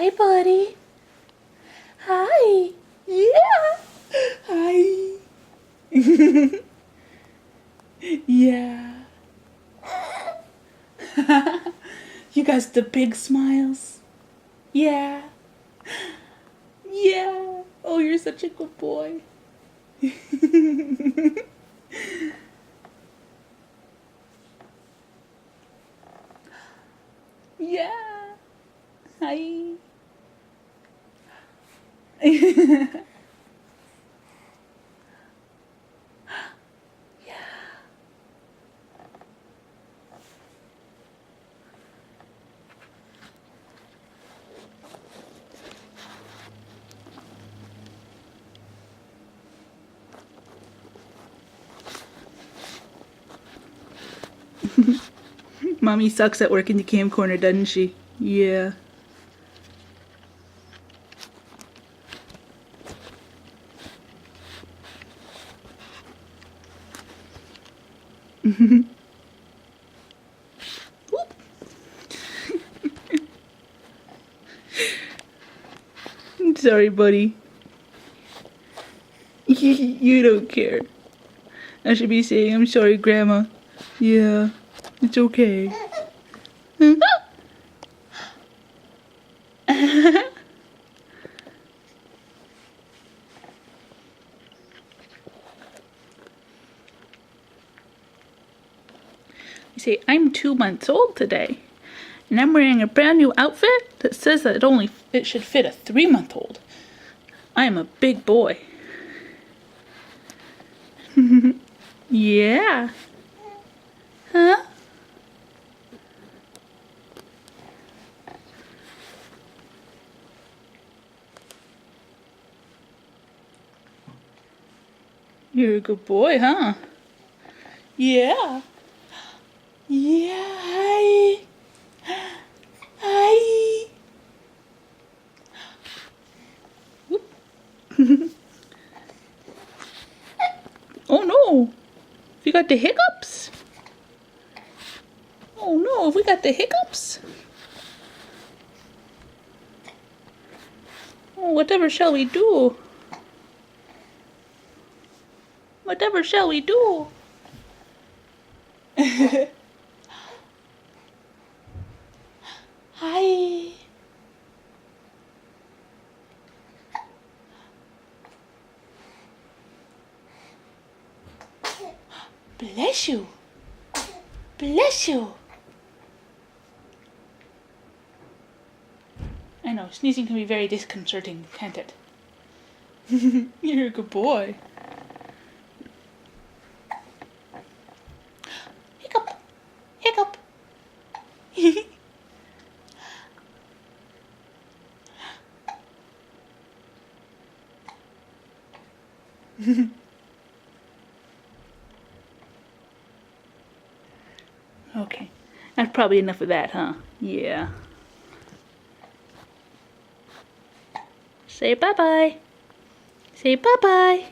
Hi, buddy. Hi. Yeah. Hi. Yeah. You guys the big smiles. Yeah. Yeah. Oh, you're such a good boy. Yeah. Hi. Mommy sucks at working the cam corner, doesn't she? Yeah. Sorry, buddy. You don't care. I should be saying, I'm sorry, Grandma. Yeah, it's okay. You say, I'm 2 months old today, and I'm wearing a brand new outfit that says that it should fit a 3-month-old. I am a big boy. Yeah. Huh? You're a good boy, huh? Yeah. Yeah, hi. Hi. Whoop. Oh no. You got the hiccups? Oh no, have we got the hiccups? Oh, whatever shall we do? Whatever shall we do? Hi. Bless you. Bless you. I know, sneezing can be very disconcerting, can't it? You're a good boy. Hiccup. Hiccup. Okay, that's probably enough of that, huh? Yeah. Say bye-bye. Say bye-bye.